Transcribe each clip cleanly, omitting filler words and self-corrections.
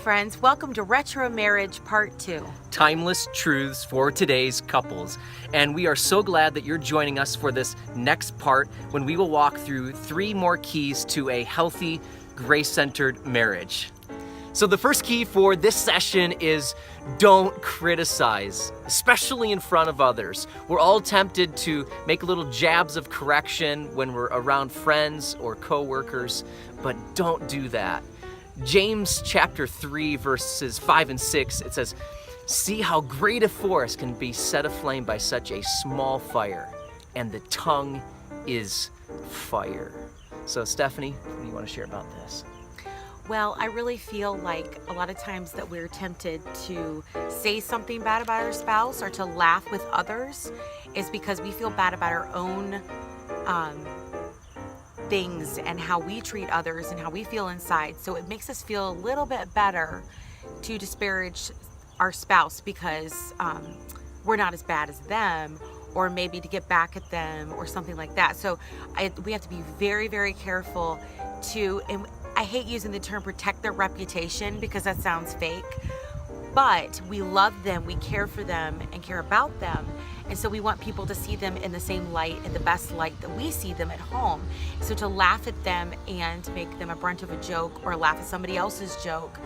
friends. Welcome to Retro Marriage Part 2. Timeless truths for today's couples. And we are so glad that you're joining us for this next part when we will walk through 3 more keys to a healthy, grace-centered marriage. So the first key for this session is don't criticize, especially in front of others. We're all tempted to make little jabs of correction when we're around friends or coworkers, but don't do that. James chapter 3, verses 5 and 6, it says, "See how great a forest can be set aflame by such a small fire, and the tongue is fire." So Stephanie, what do you want to share about this? Well, I really feel like a lot of times that we're tempted to say something bad about our spouse or to laugh with others is because we feel bad about our own things and how we treat others and how we feel inside. So it makes us feel a little bit better to disparage our spouse because we're not as bad as them, or maybe to get back at them or something like that. So we have to be very, very careful to, and I hate using the term protect their reputation because that sounds fake, but we love them, we care for them and care about them. And so we want people to see them in the same light, in the best light that we see them at home. So to laugh at them and make them a brunt of a joke or laugh at somebody else's joke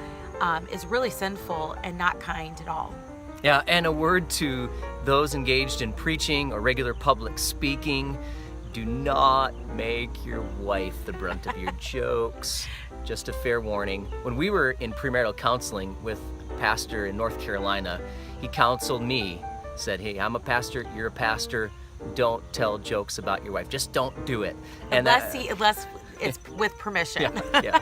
is really sinful and not kind at all. Yeah, and a word to those engaged in preaching or regular public speaking: do not make your wife the brunt of your jokes. Just a fair warning. When we were in premarital counseling with a pastor in North Carolina, he counseled me, said, "Hey, I'm a pastor, you're a pastor. Don't tell jokes about your wife. Just don't do it." And unless it's with permission. Yeah.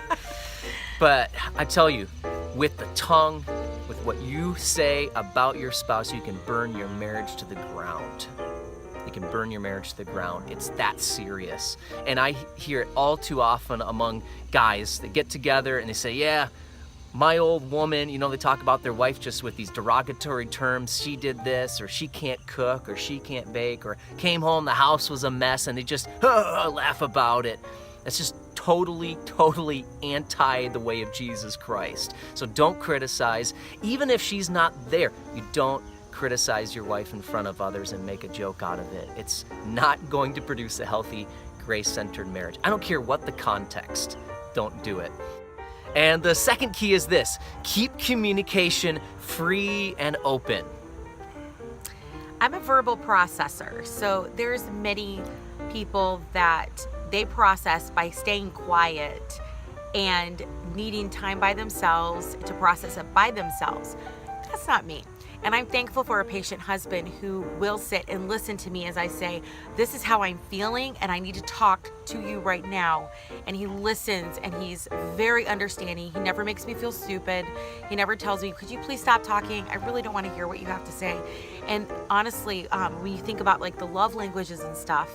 But I tell you, with the tongue, with what you say about your spouse, you can burn your marriage to the ground. You can burn your marriage to the ground. It's that serious. And I hear it all too often among guys that get together and they say, "Yeah, my old woman," they talk about their wife just with these derogatory terms. "She did this," or "she can't cook," or "she can't bake," or "came home, the house was a mess," and they just laugh about it. That's just totally anti the way of Jesus Christ. So don't criticize. Even if she's not there, you don't criticize your wife in front of others and make a joke out of it. It's not going to produce a healthy, grace-centered marriage. I don't care what the context. Don't do it. And the second key is this: keep communication free and open. I'm a verbal processor, so there's many people that they process by staying quiet and needing time by themselves to process it by themselves. That's not me. And I'm thankful for a patient husband who will sit and listen to me as I say, "This is how I'm feeling and I need to talk to you right now." And he listens and he's very understanding. He never makes me feel stupid. He never tells me, "Could you please stop talking? I really don't want to hear what you have to say." And honestly, when you think about like the love languages and stuff,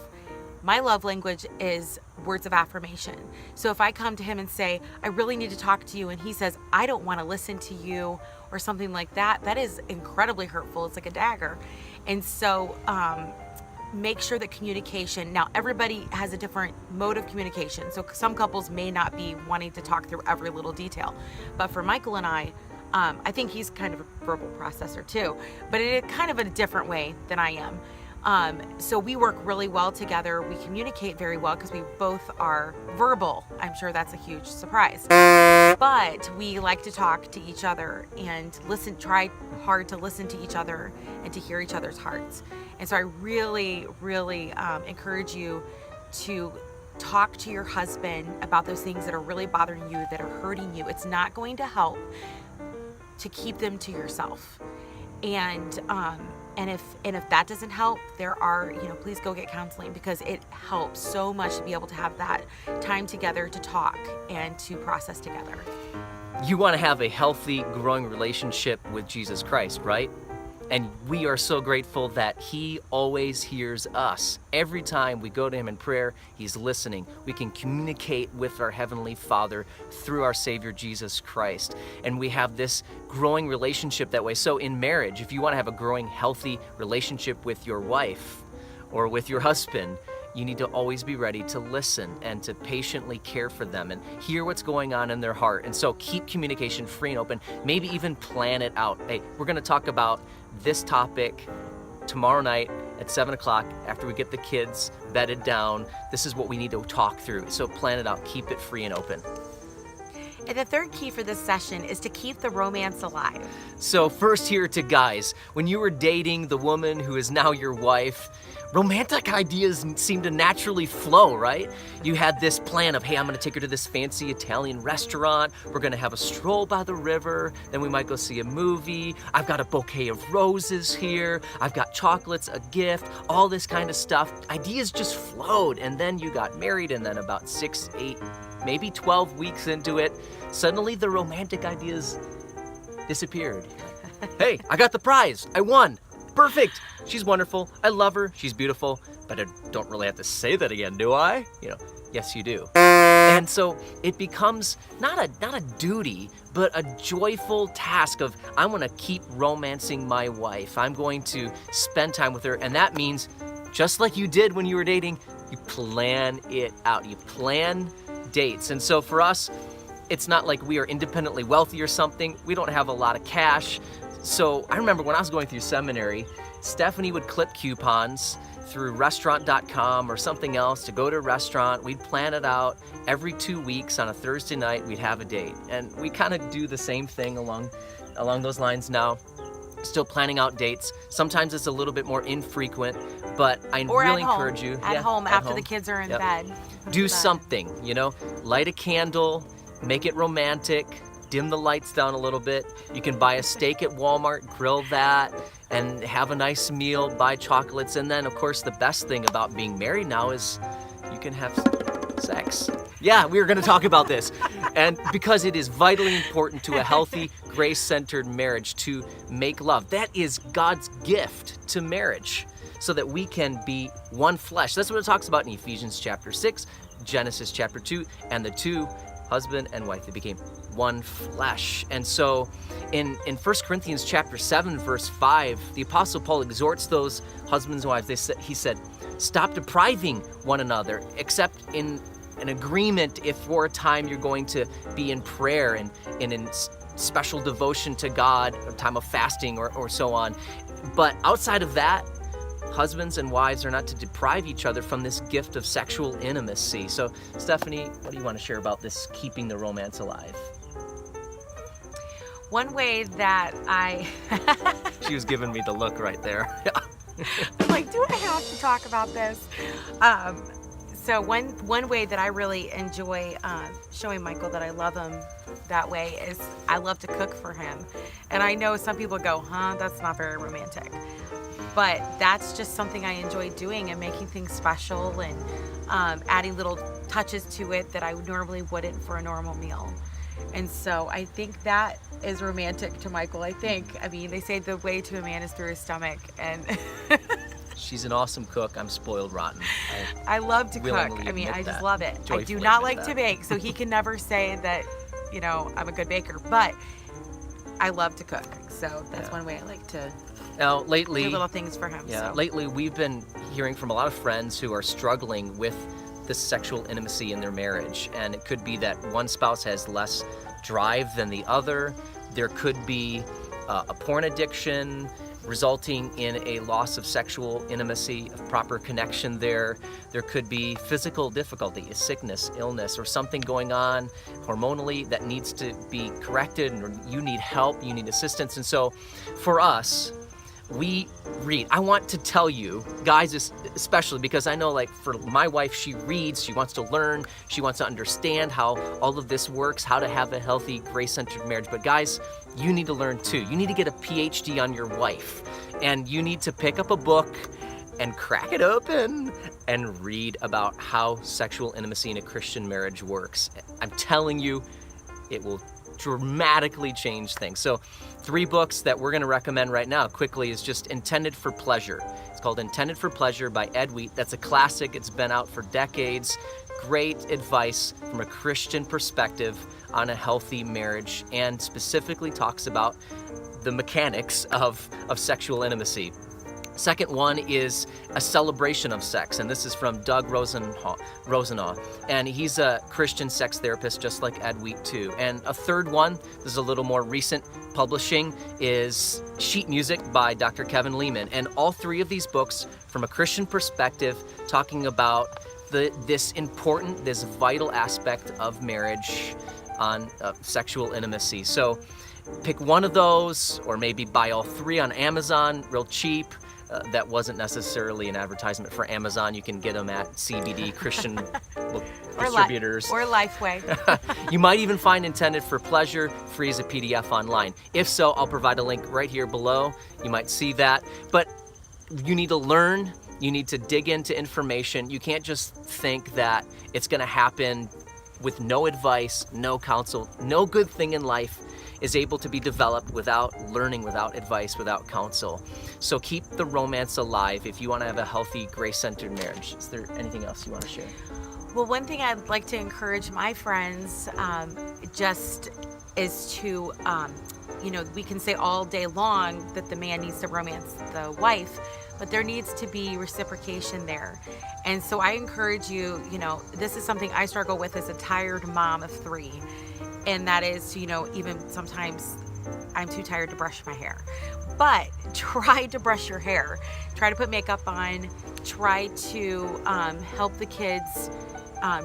my love language is words of affirmation. So if I come to him and say, "I really need to talk to you," and he says, "I don't want to listen to you," or something like that, that is incredibly hurtful. It's like a dagger. And so make sure that communication, now everybody has a different mode of communication. So some couples may not be wanting to talk through every little detail. But for Michael and I think he's kind of a verbal processor too, but in a kind of a different way than I am. So we work really well together. We communicate very well because we both are verbal. I'm sure that's a huge surprise. But we like to talk to each other and try hard to listen to each other and to hear each other's hearts. And so I really encourage you to talk to your husband about those things that are really bothering you, that are hurting you. It's not going to help to keep them to yourself. And if that doesn't help, there are, please go get counseling, because it helps so much to be able to have that time together to talk and to process together. You want to have a healthy, growing relationship with Jesus Christ, right? And we are so grateful that He always hears us. Every time we go to Him in prayer, He's listening. We can communicate with our Heavenly Father through our Savior, Jesus Christ. And we have this growing relationship that way. So in marriage, if you want to have a growing, healthy relationship with your wife or with your husband, you need to always be ready to listen and to patiently care for them and hear what's going on in their heart. And so keep communication free and open. Maybe even plan it out. Hey, we're going to talk about this topic tomorrow night at 7 o'clock after we get the kids bedded down. This is what we need to talk through. So plan it out. Keep it free and open. And the third key for this session is to keep the romance alive. So first here to guys, when you were dating the woman who is now your wife, romantic ideas seem to naturally flow, right? You had this plan of, hey, I'm gonna take her to this fancy Italian restaurant. We're gonna have a stroll by the river. Then we might go see a movie. I've got a bouquet of roses here. I've got chocolates, a gift, all this kind of stuff. Ideas just flowed. And then you got married, and then about 6, 8, maybe 12 weeks into it, suddenly the romantic ideas disappeared. Hey, I got the prize. I won. Perfect. She's wonderful. I love her. She's beautiful. But I don't really have to say that again, do I? Yes, you do. And so it becomes not a duty, but a joyful task of, I'm going to keep romancing my wife. I'm going to spend time with her. And that means, just like you did when you were dating, you plan it out. You plan dates. And so for us, it's not like we are independently wealthy or something. We don't have a lot of cash. So I remember when I was going through seminary, Stephanie would clip coupons through restaurant.com or something else to go to a restaurant. We'd plan it out. Every 2 weeks on a Thursday night, we'd have a date. And we kind of do the same thing along those lines now. Still planning out dates. Sometimes it's a little bit more infrequent, but I really encourage you. At home after the kids are in bed. Do something, light a candle, make it romantic, dim the lights down a little bit. You can buy a steak at Walmart, grill that, and have a nice meal, buy chocolates. And then, of course, the best thing about being married now is you can have sex. Yeah, we were going to talk about this. And because it is vitally important to a healthy, grace-centered marriage to make love. That is God's gift to marriage, so that we can be one flesh. That's what it talks about in Ephesians chapter 6, Genesis chapter 2, and the two, husband and wife, they became one flesh. And so in 1 Corinthians chapter 7, verse 5, the Apostle Paul exhorts those husbands and wives. He said, stop depriving one another, except in an agreement if for a time you're going to be in prayer and in special devotion to God, a time of fasting or so on. But outside of that, husbands and wives are not to deprive each other from this gift of sexual intimacy. So, Stephanie, what do you want to share about this keeping the romance alive? One way that She was giving me the look right there. I'm like, do I have to talk about this? So one way that I really enjoy showing Michael that I love him that way is I love to cook for him. And I know some people go, that's not very romantic. But that's just something I enjoy doing and making things special and adding little touches to it that I normally wouldn't for a normal meal. And so I think that is romantic to Michael. I mean, they say the way to a man is through his stomach. And She's an awesome cook. I'm spoiled rotten. I love to cook. I mean, I just love it. I do not like to bake, so he can never say that, I'm a good baker. But I love to cook. So that's one way I like to Now, lately, do little things for him. Yeah, so. Lately we've been hearing from a lot of friends who are struggling with this sexual intimacy in their marriage. And it could be that one spouse has less drive than the other. There could be a porn addiction resulting in a loss of sexual intimacy, of proper connection there. There could be physical difficulty, a sickness, illness, or something going on hormonally that needs to be corrected, or you need help, you need assistance. And so for us, we read. I want to tell you, guys especially, because I know, like, for my wife, she reads, she wants to learn, she wants to understand how all of this works, how to have a healthy, grace-centered marriage. But guys, you need to learn too. You need to get a PhD on your wife, and you need to pick up a book and crack it open and read about how sexual intimacy in a Christian marriage works. I'm telling you, it will dramatically change things. So 3 books that we're going to recommend right now quickly is just Intended for Pleasure. It's called Intended for Pleasure by Ed Wheat. That's a classic. It's been out for decades. Great advice from a Christian perspective on a healthy marriage, and specifically talks about the mechanics of sexual intimacy. Second one is a celebration of sex, and this is from Doug Rosenau, and he's a Christian sex therapist just like Ed Wheat too. And a third one, this is a little more recent publishing, is Sheet Music by Dr. Kevin Lehman. And all three of these books, from a Christian perspective, talking about this vital aspect of marriage on sexual intimacy. So pick one of those, or maybe buy all three on Amazon real cheap. That wasn't necessarily an advertisement for Amazon. You can get them at CBD Christian distributors. Or Lifeway. You might even find Intended for Pleasure free as a PDF online. If so, I'll provide a link right here below. You might see that. But you need to learn. You need to dig into information. You can't just think that it's going to happen with no advice, no counsel. No good thing in life is able to be developed without learning, without advice, without counsel. So keep the romance alive if you want to have a healthy, grace-centered marriage. Is there anything else you want to share? Well, one thing I'd like to encourage my friends just is to, we can say all day long that the man needs to romance the wife, but there needs to be reciprocation there. And so I encourage you, this is something I struggle with as a tired mom of 3. And that is, even sometimes I'm too tired to brush my hair. But try to brush your hair. Try to put makeup on. Try to help the kids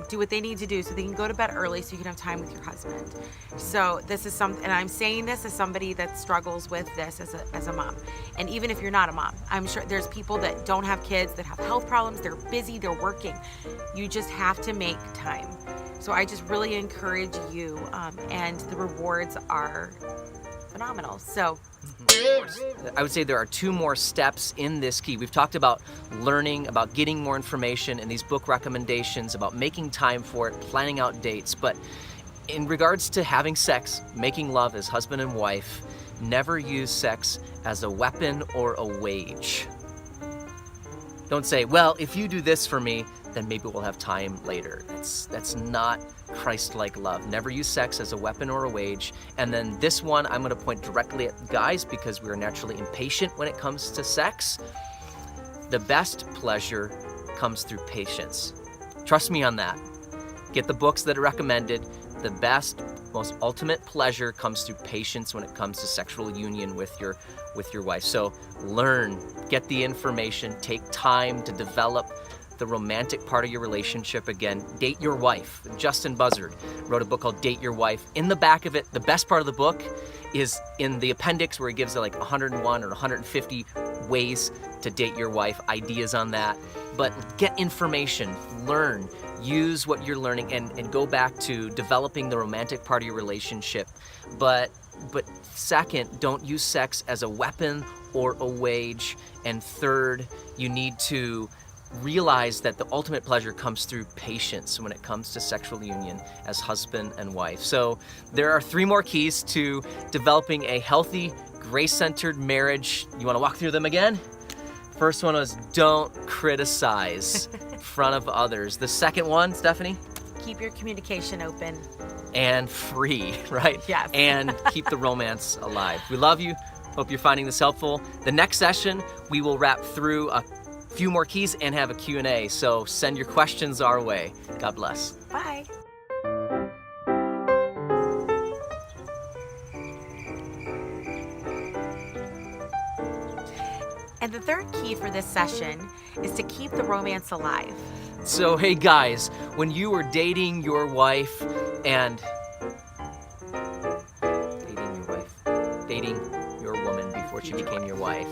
do what they need to do so they can go to bed early so you can have time with your husband. So this is and I'm saying this as somebody that struggles with this as a mom. And even if you're not a mom, I'm sure there's people that don't have kids, that have health problems, they're busy, they're working. You just have to make time. So I just really encourage you, and the rewards are phenomenal. So I would say there are 2 more steps in this key. We've talked about learning, about getting more information, and these book recommendations, about making time for it, planning out dates. But in regards to having sex, making love as husband and wife, never use sex as a weapon or a wage. Don't say, well, if you do this for me, then maybe we'll have time later. That's not Christ-like love. Never use sex as a weapon or a wage. And then this one, I'm going to point directly at guys because we are naturally impatient when it comes to sex. The best pleasure comes through patience. Trust me on that. Get the books that are recommended. The best, most ultimate pleasure comes through patience when it comes to sexual union with your wife. So learn, get the information, take time to develop the romantic part of your relationship. Again, date your wife. Justin Buzzard wrote a book called Date Your Wife. In the back of it, the best part of the book is in the appendix where he gives like 101 or 150 ways to date your wife, ideas on that. But get information, learn, use what you're learning, and go back to developing the romantic part of your relationship. But second, don't use sex as a weapon or a wage. And third, you need to realize that the ultimate pleasure comes through patience when it comes to sexual union as husband and wife. So there are 3 more keys to developing a healthy, grace-centered marriage. You want to walk through them again? First one was don't criticize in front of others. The second one, Stephanie? keep your communication open. And free, right? Yes. And keep the romance alive. We love you. Hope you're finding this helpful. The next session, we will wrap through a few more keys and have a Q&A. So send your questions our way. God bless. Bye. And the third key for this session is to keep the romance alive. So, hey guys, when you were dating your wife and dating your woman before she became your wife,